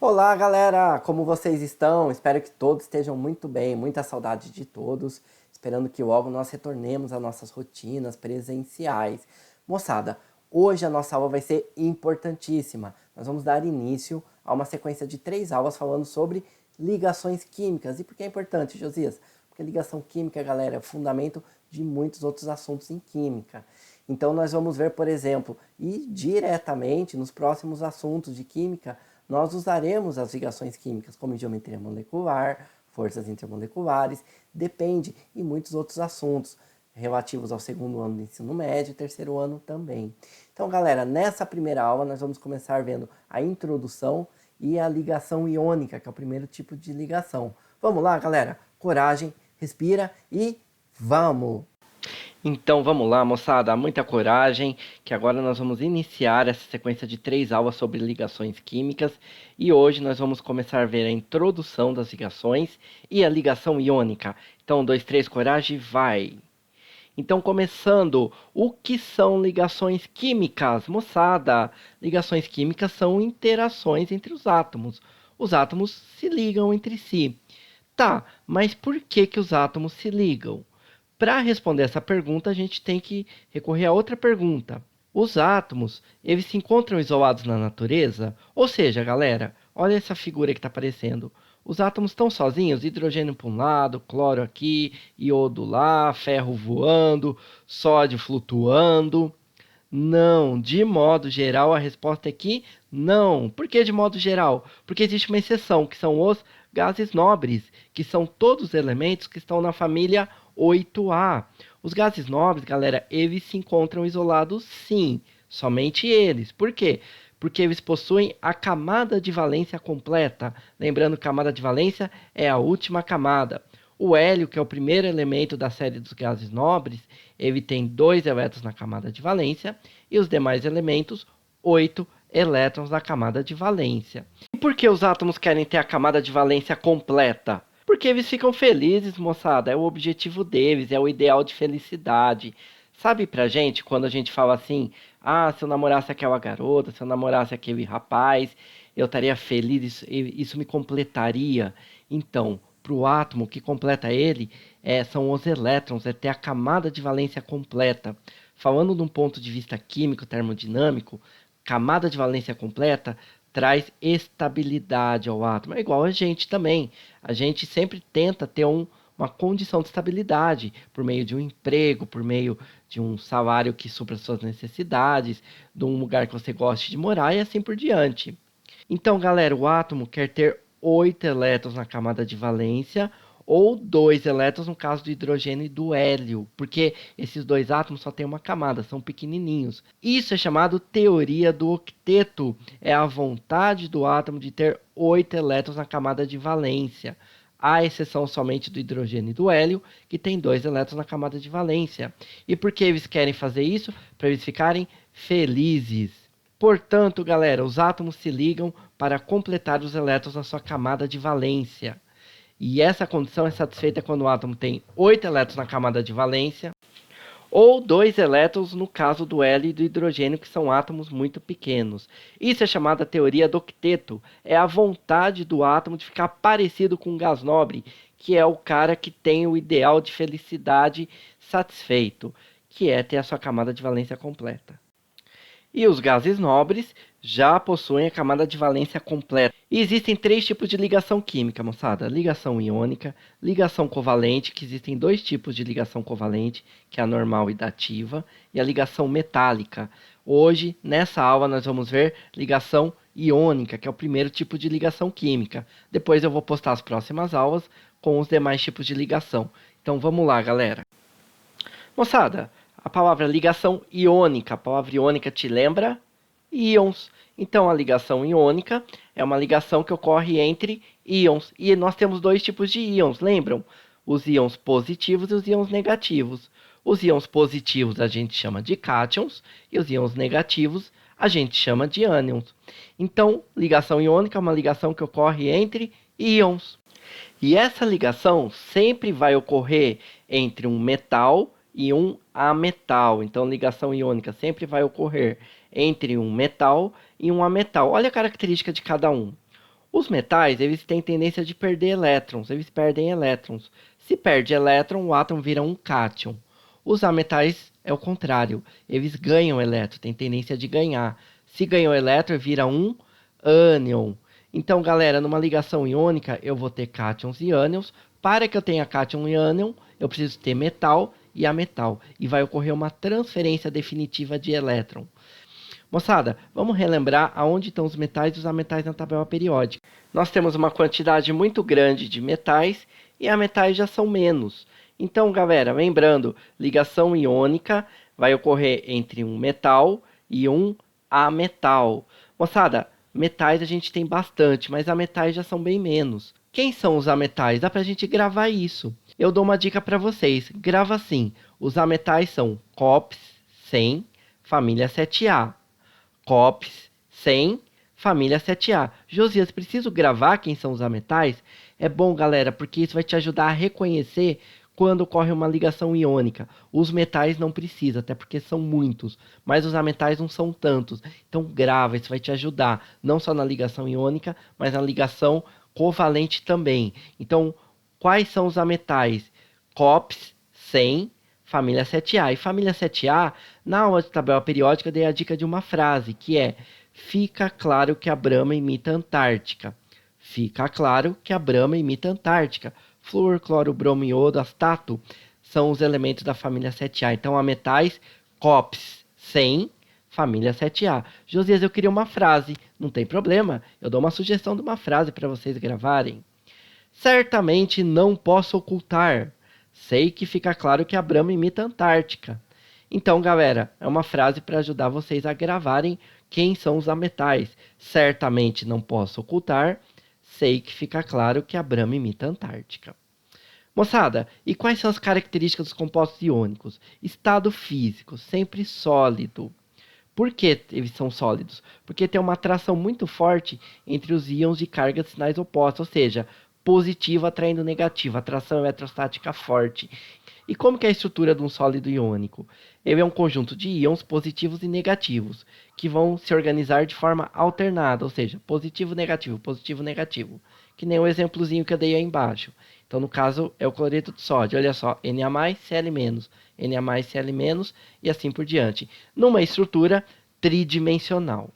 Olá, galera! Como vocês estão? Espero que todos estejam muito bem, muita saudade de todos. Esperando que logo nós retornemos às nossas rotinas presenciais. Moçada, hoje a nossa aula vai ser importantíssima. Nós vamos dar início a uma sequência de 3 aulas falando sobre ligações químicas. E por que é importante, Josias? Porque ligação química, galera, é o fundamento de muitos outros assuntos em química. Então nós vamos ver, por exemplo, e diretamente nos próximos assuntos de química, nós usaremos as ligações químicas como geometria molecular, forças intermoleculares, depende, e muitos outros assuntos relativos ao segundo ano do ensino médio e terceiro ano também. Então, galera, nessa primeira aula nós vamos começar vendo a introdução e a ligação iônica, que é o primeiro tipo de ligação. Vamos lá, galera? Coragem, respira e vamos! Então vamos lá, moçada, muita coragem, que agora nós vamos iniciar essa sequência de 3 aulas sobre ligações químicas e hoje nós vamos começar a ver a introdução das ligações e a ligação iônica. Então, 1, 2, 3, coragem, vai! Então, começando, o que são ligações químicas? Moçada, ligações químicas são interações entre os átomos. Os átomos se ligam entre si. Tá, mas por que os átomos se ligam? Para responder essa pergunta, a gente tem que recorrer a outra pergunta. Os átomos, eles se encontram isolados na natureza? Ou seja, galera, olha essa figura que está aparecendo. Os átomos estão sozinhos, hidrogênio para um lado, cloro aqui, iodo lá, ferro voando, sódio flutuando. Não, de modo geral, a resposta é que não. Por que de modo geral? Porque existe uma exceção, que são os gases nobres, que são todos os elementos que estão na família 8A. Os gases nobres, galera, eles se encontram isolados sim, somente eles. Por quê? Porque eles possuem a camada de valência completa. Lembrando que a camada de valência é a última camada. O hélio, que é o primeiro elemento da série dos gases nobres, ele tem 2 elétrons na camada de valência e os demais elementos, 8 elétrons na camada de valência. E por que os átomos querem ter a camada de valência completa? Porque eles ficam felizes, moçada, é o objetivo deles, é o ideal de felicidade. Sabe pra gente, quando a gente fala assim, se eu namorasse aquela garota, se eu namorasse aquele rapaz, eu estaria feliz, isso me completaria. Então, para o átomo, o que completa ele são os elétrons, é ter a camada de valência completa. Falando de um ponto de vista químico, termodinâmico, camada de valência completa traz estabilidade ao átomo. É igual a gente também. A gente sempre tenta ter uma condição de estabilidade por meio de um emprego, por meio de um salário que supra suas necessidades, de um lugar que você goste de morar e assim por diante. Então, galera, o átomo quer ter 8 elétrons na camada de valência ou 2 elétrons no caso do hidrogênio e do hélio, porque esses 2 átomos só têm uma camada, são pequenininhos. Isso é chamado teoria do octeto, é a vontade do átomo de ter 8 elétrons na camada de valência. À exceção somente do hidrogênio e do hélio, que tem 2 elétrons na camada de valência. E por que eles querem fazer isso? Para eles ficarem felizes. Portanto, galera, os átomos se ligam para completar os elétrons na sua camada de valência. E essa condição é satisfeita quando o átomo tem 8 elétrons na camada de valência, ou 2 elétrons no caso do hélio e do hidrogênio, que são átomos muito pequenos. Isso é chamada teoria do octeto. É a vontade do átomo de ficar parecido com um gás nobre, que é o cara que tem o ideal de felicidade satisfeito, que é ter a sua camada de valência completa. E os gases nobres já possuem a camada de valência completa. E existem 3 tipos de ligação química, moçada. Ligação iônica, ligação covalente, que existem 2 tipos de ligação covalente, que é a normal e da ativa, e a ligação metálica. Hoje, nessa aula, nós vamos ver ligação iônica, que é o primeiro tipo de ligação química. Depois eu vou postar as próximas aulas com os demais tipos de ligação. Então vamos lá, galera. Moçada, a palavra ligação iônica, a palavra iônica te lembra íons. Então, a ligação iônica é uma ligação que ocorre entre íons. E nós temos 2 tipos de íons, lembram? Os íons positivos e os íons negativos. Os íons positivos a gente chama de cátions e os íons negativos a gente chama de ânions. Então, ligação iônica é uma ligação que ocorre entre íons. E essa ligação sempre vai ocorrer entre um metal e um ametal. Então, ligação iônica sempre vai ocorrer entre um metal e um ametal. Olha a característica de cada um. Os metais, eles têm tendência de perder elétrons, eles perdem elétrons. Se perde elétron, o átomo vira um cátion. Os ametais é o contrário, eles ganham elétron, tem tendência de ganhar. Se ganhou elétron, vira um ânion. Então, galera, numa ligação iônica, eu vou ter cátions e ânions. Para que eu tenha cátion e ânion, eu preciso ter metal e ametal. E vai ocorrer uma transferência definitiva de elétron. Moçada, vamos relembrar aonde estão os metais e os ametais na tabela periódica. Nós temos uma quantidade muito grande de metais e ametais já são menos. Então, galera, lembrando, ligação iônica vai ocorrer entre um metal e um ametal. Moçada, metais a gente tem bastante, mas ametais já são bem menos. Quem são os ametais? Dá pra gente gravar isso. Eu dou uma dica para vocês. Grava assim. Os ametais são COPs 100, família 7A. COPs 100, família 7A. Josias, preciso gravar quem são os ametais? É bom, galera, porque isso vai te ajudar a reconhecer quando ocorre uma ligação iônica. Os metais não precisa, até porque são muitos, mas os ametais não são tantos. Então grava, isso vai te ajudar, não só na ligação iônica, mas na ligação covalente também. Então, quais são os ametais? COPs 100, família 7A. E família 7A, na aula de tabela periódica, eu dei a dica de uma frase, que é: fica claro que a Brahma imita a Antártica. Fica claro que a Brahma imita a Antártica. Flúor, cloro, bromo, iodo, astato são os elementos da família 7A. Então, há metais COPs 100, família 7A. Josias, eu queria uma frase. Não tem problema, eu dou uma sugestão de uma frase para vocês gravarem. Certamente não posso ocultar. Sei que fica claro que a Brahma imita a Antártica. Então, galera, é uma frase para ajudar vocês a gravarem quem são os ametais. Certamente não posso ocultar. Sei que fica claro que a Brahma imita a Antártica. Moçada, e quais são as características dos compostos iônicos? Estado físico, sempre sólido. Por que eles são sólidos? Porque tem uma atração muito forte entre os íons de carga de sinais opostos, ou seja, positivo atraindo negativo, atração eletrostática forte. E como que é a estrutura de um sólido iônico? Ele é um conjunto de íons positivos e negativos, que vão se organizar de forma alternada, ou seja, positivo, negativo, que nem o exemplozinho que eu dei aí embaixo. Então, no caso, é o cloreto de sódio, olha só, Na+, Cl-, Na+, Cl-, e assim por diante, numa estrutura tridimensional.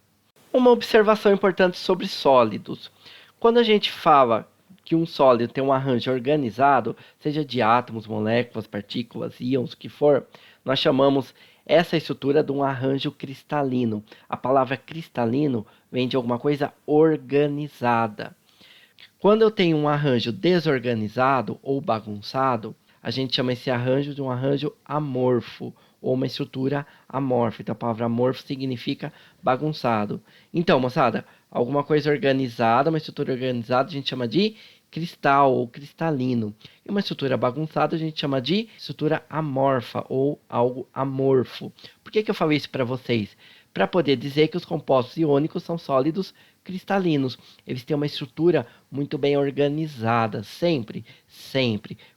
Uma observação importante sobre sólidos. Quando a gente fala que um sólido tem um arranjo organizado, seja de átomos, moléculas, partículas, íons, o que for, nós chamamos essa estrutura de um arranjo cristalino. A palavra cristalino vem de alguma coisa organizada. Quando eu tenho um arranjo desorganizado ou bagunçado, a gente chama esse arranjo de um arranjo amorfo, ou uma estrutura amorfa. Então, a palavra amorfo significa bagunçado. Então, moçada, alguma coisa organizada, uma estrutura organizada, a gente chama de cristal ou cristalino. E uma estrutura bagunçada a gente chama de estrutura amorfa ou algo amorfo. Por que eu falei isso para vocês? Para poder dizer que os compostos iônicos são sólidos cristalinos. Eles têm uma estrutura muito bem organizada, sempre.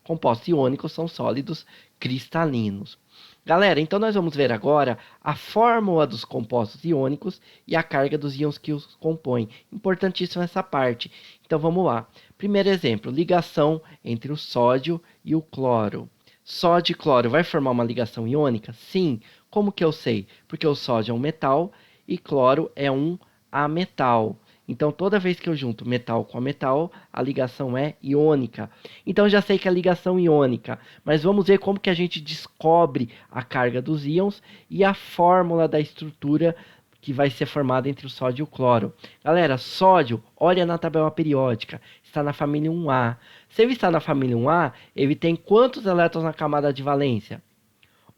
Compostos iônicos são sólidos cristalinos. Galera, então nós vamos ver agora a fórmula dos compostos iônicos e a carga dos íons que os compõem. Importantíssima essa parte. Então vamos lá. Primeiro exemplo, ligação entre o sódio e o cloro. Sódio e cloro vai formar uma ligação iônica? Sim. Como que eu sei? Porque o sódio é um metal e cloro é um ametal. Então, toda vez que eu junto metal com metal, a ligação é iônica. Então, já sei que é a ligação iônica, mas vamos ver como que a gente descobre a carga dos íons e a fórmula da estrutura que vai ser formada entre o sódio e o cloro. Galera, sódio, olha na tabela periódica, está na família 1A. Se ele está na família 1A, ele tem quantos elétrons na camada de valência?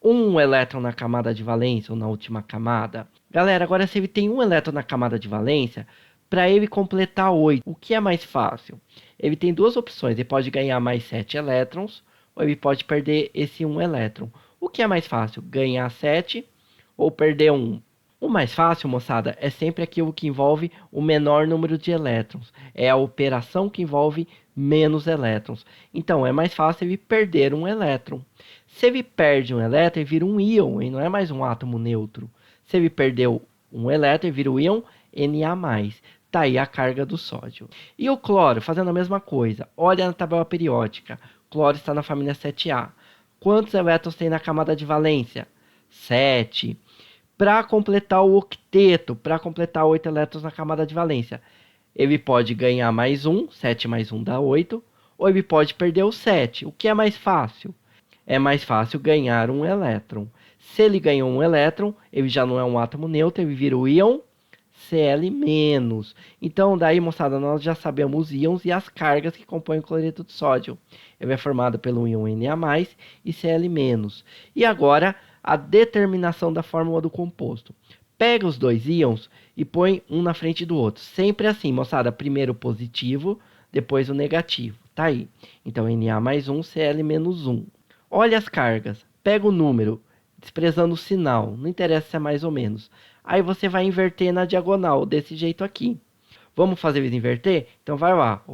Um elétron na camada de valência ou na última camada. Galera, agora se ele tem um elétron na camada de valência, para ele completar 8, o que é mais fácil? Ele tem duas opções, ele pode ganhar mais 7 elétrons, ou ele pode perder esse 1 elétron. O que é mais fácil? Ganhar 7 ou perder 1? O mais fácil, moçada, é sempre aquilo que envolve o menor número de elétrons. É a operação que envolve menos elétrons. Então, é mais fácil ele perder um elétron. Se ele perde um elétron, ele vira um íon, e não é mais um átomo neutro. Se ele perdeu um elétron, ele vira o íon Na+. Tá aí a carga do sódio. E o cloro, fazendo a mesma coisa. Olha na tabela periódica. O cloro está na família 7A. Quantos elétrons tem na camada de valência? 7. Para completar o octeto, para completar 8 elétrons na camada de valência, ele pode ganhar mais 1, 7 mais 1 dá 8, ou ele pode perder o 7. O que é mais fácil? É mais fácil ganhar um elétron. Se ele ganhou um elétron, ele já não é um átomo neutro, ele vira o íon Cl-. Então, daí, moçada, nós já sabemos os íons e as cargas que compõem o cloreto de sódio. Ele é formado pelo íon Na+, e Cl-. E agora, a determinação da fórmula do composto. Pega os dois íons e põe um na frente do outro. Sempre assim, moçada. Primeiro o positivo, depois o negativo. Tá aí. Então, Na mais 1, Cl-1. Olha as cargas. Pega o número, desprezando o sinal. Não interessa se é mais ou menos. Aí você vai inverter na diagonal, desse jeito aqui. Vamos fazer eles inverter? Então vai lá.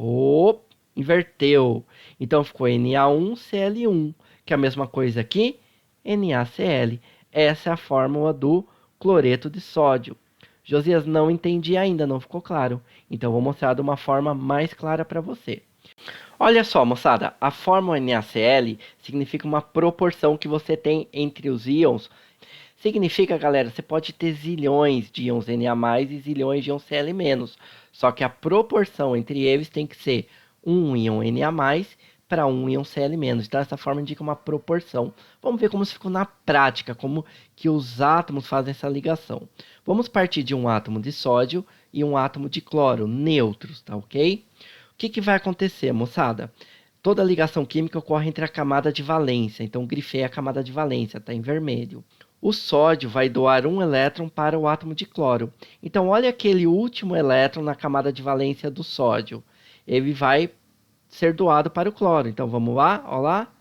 Inverteu. Então ficou Na1Cl1, que é a mesma coisa aqui, NaCl. Essa é a fórmula do cloreto de sódio. Josias, não entendi ainda, não ficou claro. Então vou mostrar de uma forma mais clara para você. Olha só, moçada, a fórmula NaCl significa uma proporção que você tem entre os íons. Significa, galera, você pode ter zilhões de íons Na+, e zilhões de íons Cl-. Só que a proporção entre eles tem que ser um íon Na+, para um íon Cl-. Então, essa forma indica uma proporção. Vamos ver como isso ficou na prática, como que os átomos fazem essa ligação. Vamos partir de um átomo de sódio e um átomo de cloro, neutros, tá ok? O que vai acontecer, moçada? Toda ligação química ocorre entre a camada de valência. Então, grifei a camada de valência, está em vermelho. O sódio vai doar um elétron para o átomo de cloro. Então, olha aquele último elétron na camada de valência do sódio. Ele vai ser doado para o cloro. Então, vamos lá, olha lá.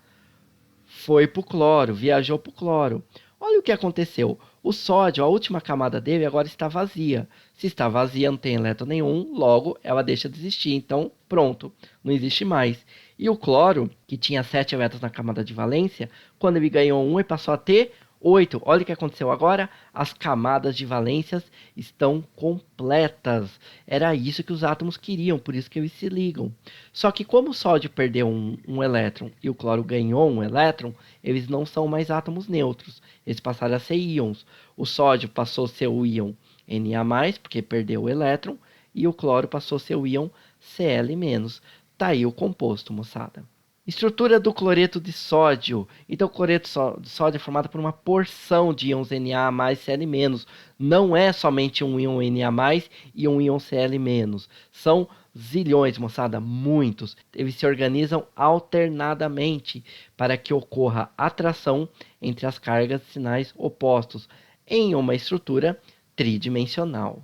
Foi para o cloro, viajou para o cloro. Olha o que aconteceu. O sódio, a última camada dele, agora está vazia. Se está vazia, não tem elétron nenhum, logo ela deixa de existir. Então, pronto, não existe mais. E o cloro, que tinha 7 elétrons na camada de valência, quando ele ganhou 1, ele passou a ter 8. Olha o que aconteceu agora. As camadas de valências estão completas. Era isso que os átomos queriam, por isso que eles se ligam. Só que como o sódio perdeu um elétron e o cloro ganhou um elétron, eles não são mais átomos neutros. Eles passaram a ser íons. O sódio passou a ser o íon Na+, porque perdeu o elétron, e o cloro passou a ser o íon Cl-. Tá aí o composto, moçada. Estrutura do cloreto de sódio. Então, o cloreto de sódio é formado por uma porção de íons Na mais Cl-. Não é somente um íon Na e um íon Cl-. São zilhões, moçada, muitos. Eles se organizam alternadamente para que ocorra atração entre as cargas de sinais opostos em uma estrutura tridimensional.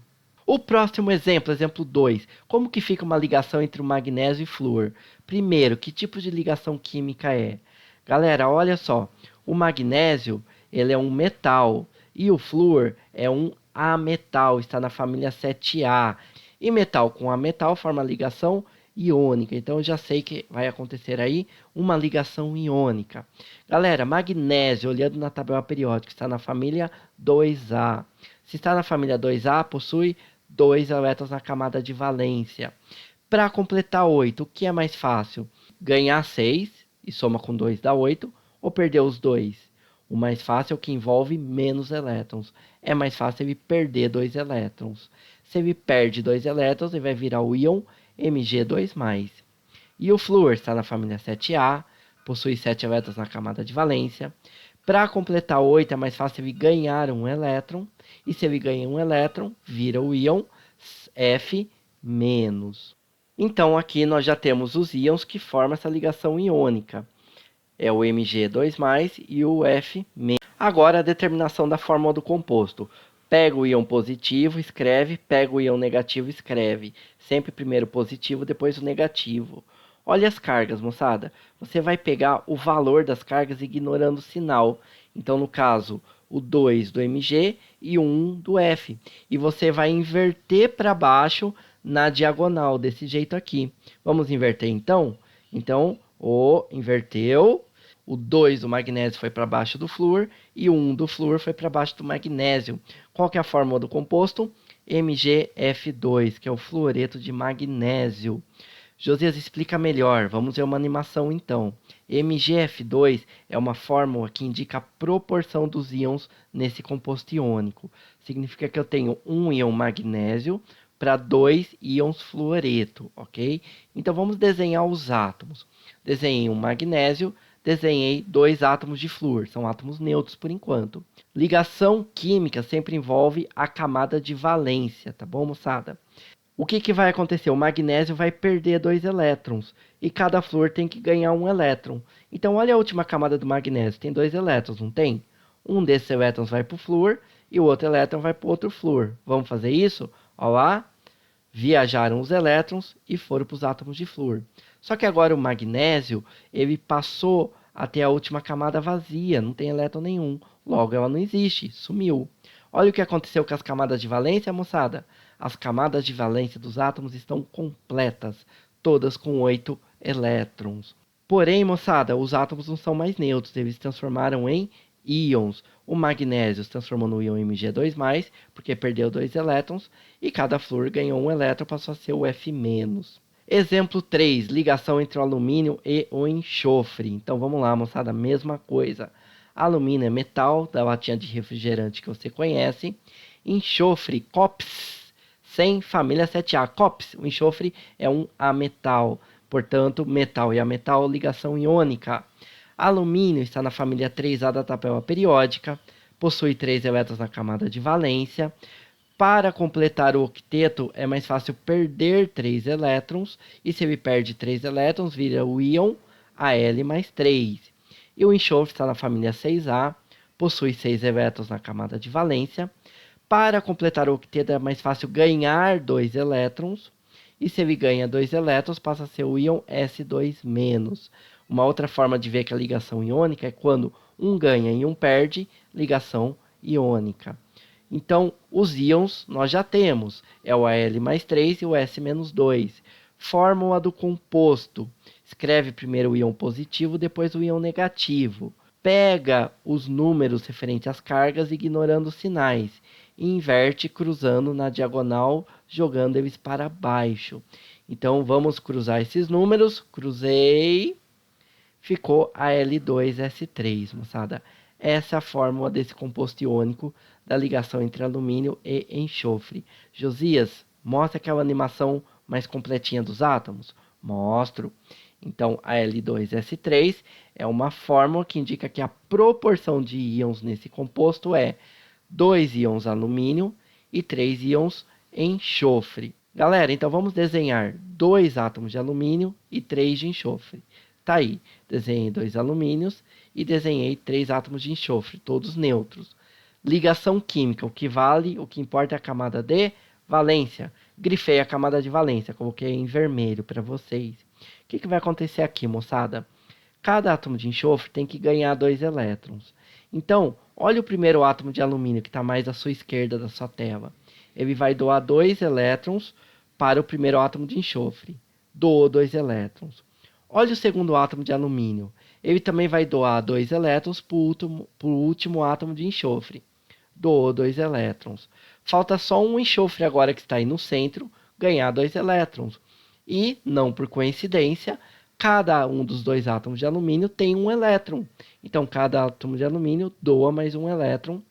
O próximo exemplo, exemplo 2. Como que fica uma ligação entre o magnésio e flúor? Primeiro, que tipo de ligação química é? Galera, olha só. O magnésio, ele é um metal. E o flúor é um ametal, está na família 7A. E metal com ametal forma ligação iônica. Então, eu já sei que vai acontecer aí uma ligação iônica. Galera, magnésio, olhando na tabela periódica, está na família 2A. Se está na família 2A, possui 2 elétrons na camada de valência. Para completar 8, o que é mais fácil? Ganhar 6 e soma com 2 dá 8, ou perder os 2? O mais fácil é o que envolve menos elétrons. É mais fácil ele perder 2 elétrons. Se ele perde 2 elétrons, ele vai virar o íon Mg2+. E o flúor está na família 7A, possui 7 elétrons na camada de valência. Para completar 8, é mais fácil ele ganhar um elétron. E se ele ganha um elétron, vira o íon F-. Então, aqui nós já temos os íons que formam essa ligação iônica. É o Mg2+, e o F-. Agora, a determinação da fórmula do composto. Pega o íon positivo, escreve. Pega o íon negativo, escreve. Sempre primeiro o positivo, depois o negativo. Olha as cargas, moçada. Você vai pegar o valor das cargas ignorando o sinal. Então, no caso, o 2 do Mg e o 1 do F. E você vai inverter para baixo na diagonal, desse jeito aqui. Vamos inverter, então? Então, inverteu. O 2 do magnésio foi para baixo do flúor e o 1 do flúor foi para baixo do magnésio. Qual que é a fórmula do composto? MgF2, que é o fluoreto de magnésio. Josias, explica melhor. Vamos ver uma animação então. MgF2 é uma fórmula que indica a proporção dos íons nesse composto iônico. Significa que eu tenho um íon magnésio para 2 íons fluoreto, ok? Então vamos desenhar os átomos. Desenhei um magnésio, desenhei 2 átomos de flúor, são átomos neutros por enquanto. Ligação química sempre envolve a camada de valência, tá bom, moçada? O que vai acontecer? O magnésio vai perder 2 elétrons e cada flúor tem que ganhar um elétron. Então, olha a última camada do magnésio, tem 2 elétrons, não tem? Um desses elétrons vai para o flúor e o outro elétron vai para o outro flúor. Vamos fazer isso? Olha lá, viajaram os elétrons e foram para os átomos de flúor. Só que agora o magnésio, ele passou até a última camada vazia, não tem elétron nenhum. Logo, ela não existe, sumiu. Olha o que aconteceu com as camadas de valência, moçada. As camadas de valência dos átomos estão completas, todas com 8 elétrons. Porém, moçada, os átomos não são mais neutros, eles se transformaram em íons. O magnésio se transformou no íon Mg2+, porque perdeu 2 elétrons, e cada flúor ganhou um elétron, passou a ser o F-. Exemplo 3, ligação entre o alumínio e o enxofre. Então vamos lá, moçada, mesma coisa. Alumínio é metal, da latinha de refrigerante que você conhece. Enxofre, COPS, sem família 7A. COPS, o enxofre é um ametal. Portanto, metal e ametal, ligação iônica. Alumínio está na família 3A da tabela periódica, possui 3 elétrons na camada de valência. Para completar o octeto, é mais fácil perder 3 elétrons, e se ele perde 3 elétrons, vira o íon Al+3. E o enxofre está na família 6A, possui 6 elétrons na camada de valência. Para completar o octeto, é mais fácil ganhar 2 elétrons, e se ele ganha 2 elétrons, passa a ser o íon S2-. Uma outra forma de ver que a ligação iônica é quando um ganha e um perde, ligação iônica. Então, os íons nós já temos, é o Al+3 e o S-2. Fórmula do composto, escreve primeiro o íon positivo, depois o íon negativo. Pega os números referentes às cargas, ignorando os sinais, e inverte cruzando na diagonal, jogando eles para baixo. Então, vamos cruzar esses números, cruzei, ficou Al2S3, moçada. Essa é a fórmula desse composto iônico da ligação entre alumínio e enxofre. Josias, mostra aquela animação mais completinha dos átomos? Mostro. Então, a Al2S3 é uma fórmula que indica que a proporção de íons nesse composto é 2 íons alumínio e 3 íons enxofre. Galera, então vamos desenhar 2 átomos de alumínio e 3 de enxofre. Tá aí, desenhei 2 alumínios e desenhei 3 átomos de enxofre, todos neutros. Ligação química, o que vale, o que importa é a camada de valência. Grifei a camada de valência, coloquei em vermelho para vocês. O que vai acontecer aqui, moçada? Cada átomo de enxofre tem que ganhar 2 elétrons. Então, olha o primeiro átomo de alumínio que está mais à sua esquerda da sua tela. Ele vai doar 2 elétrons para o primeiro átomo de enxofre. Doou 2 elétrons. Olha o segundo átomo de alumínio. Ele também vai doar 2 elétrons para o último átomo de enxofre. Doou 2 elétrons. Falta só um enxofre agora que está aí no centro, ganhar 2 elétrons. E, não por coincidência, cada um dos 2 átomos de alumínio tem um elétron. Então, cada átomo de alumínio doa mais um elétron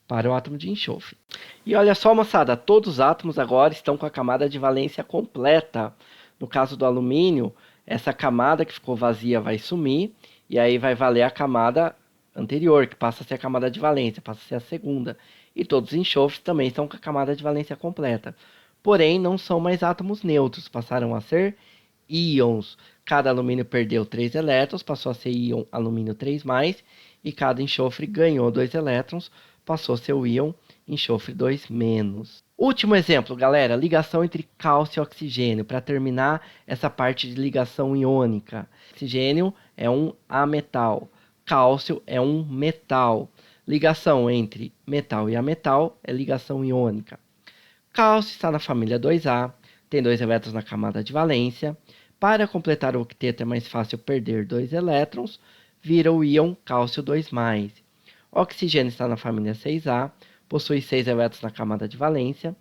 para o átomo de enxofre. E olha só, moçada, todos os átomos agora estão com a camada de valência completa. No caso do alumínio, essa camada que ficou vazia vai sumir, e aí vai valer a camada anterior, que passa a ser a camada de valência, passa a ser a segunda. E todos os enxofres também estão com a camada de valência completa. Porém, não são mais átomos neutros, passaram a ser íons. Cada alumínio perdeu 3 elétrons, passou a ser íon alumínio 3+, e cada enxofre ganhou 2 elétrons, passou a ser o íon enxofre 2-. Último exemplo, galera, ligação entre cálcio e oxigênio, para terminar essa parte de ligação iônica. Oxigênio é um ametal, cálcio é um metal. Ligação entre metal e ametal é ligação iônica. Cálcio está na família 2A, tem 2 elétrons na camada de valência. Para completar o octeto é mais fácil perder 2 elétrons, vira o íon cálcio 2+. Oxigênio está na família 6A, possui 6 elétrons na camada de valência.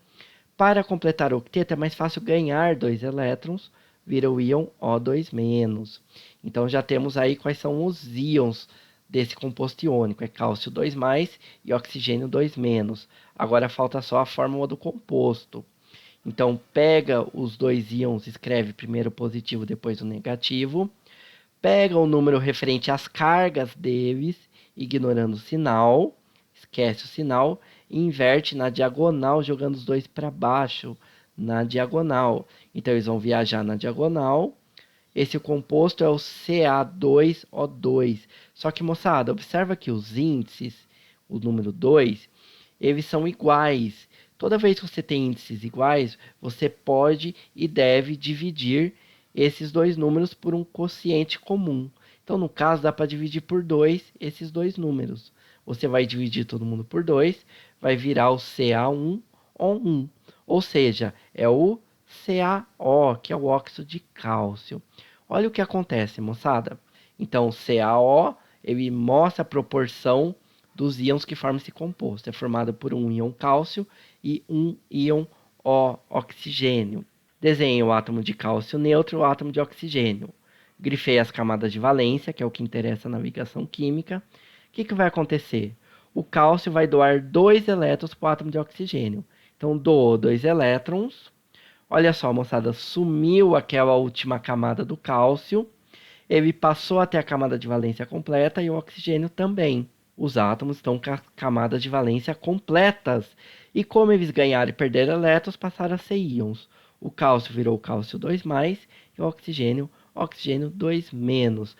Para completar o octeto, é mais fácil ganhar 2 elétrons, vira o íon O2-. Então, já temos aí quais são os íons desse composto iônico. É cálcio 2+, e oxigênio 2-. Agora, falta só a fórmula do composto. Então, pega os dois íons, escreve primeiro o positivo, depois o negativo. Pega o número referente às cargas deles, ignorando o sinal. Esquece o sinal e inverte na diagonal, jogando os dois para baixo na diagonal. Então eles vão viajar na diagonal. Esse composto é o Ca2O2. Só que, moçada, observa que os índices, o número 2, eles são iguais. Toda vez que você tem índices iguais, você pode e deve dividir esses dois números por um quociente comum. Então, no caso, dá para dividir por 2 esses dois números. Você vai dividir todo mundo por 2, vai virar o Ca1O1. Ou seja, é o CaO, que é o óxido de cálcio. Olha o que acontece, moçada. Então, o CaO, ele mostra a proporção dos íons que formam esse composto. É formado por um íon cálcio e um íon oxigênio. Desenhe o átomo de cálcio neutro e o átomo de oxigênio. Grifei as camadas de valência, que é o que interessa na navegação química. O que vai acontecer? O cálcio vai doar 2 elétrons para o átomo de oxigênio. Então, doou 2 elétrons. Olha só, moçada, sumiu aquela última camada do cálcio. Ele passou até a camada de valência completa e o oxigênio também. Os átomos estão com as camadas de valência completas. E como eles ganharam e perderam elétrons, passaram a ser íons. O cálcio virou cálcio 2+, e o oxigênio 2-.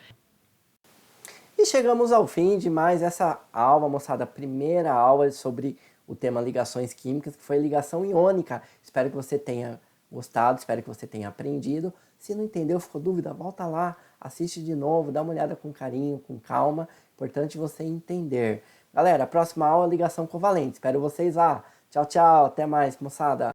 E chegamos ao fim de mais essa aula, moçada, a primeira aula sobre o tema ligações químicas, que foi ligação iônica. Espero que você tenha gostado, espero que você tenha aprendido. Se não entendeu, ficou dúvida, volta lá, assiste de novo, dá uma olhada com carinho, com calma. Importante você entender. Galera, a próxima aula é ligação covalente. Espero vocês lá. Tchau, tchau. Até mais, moçada.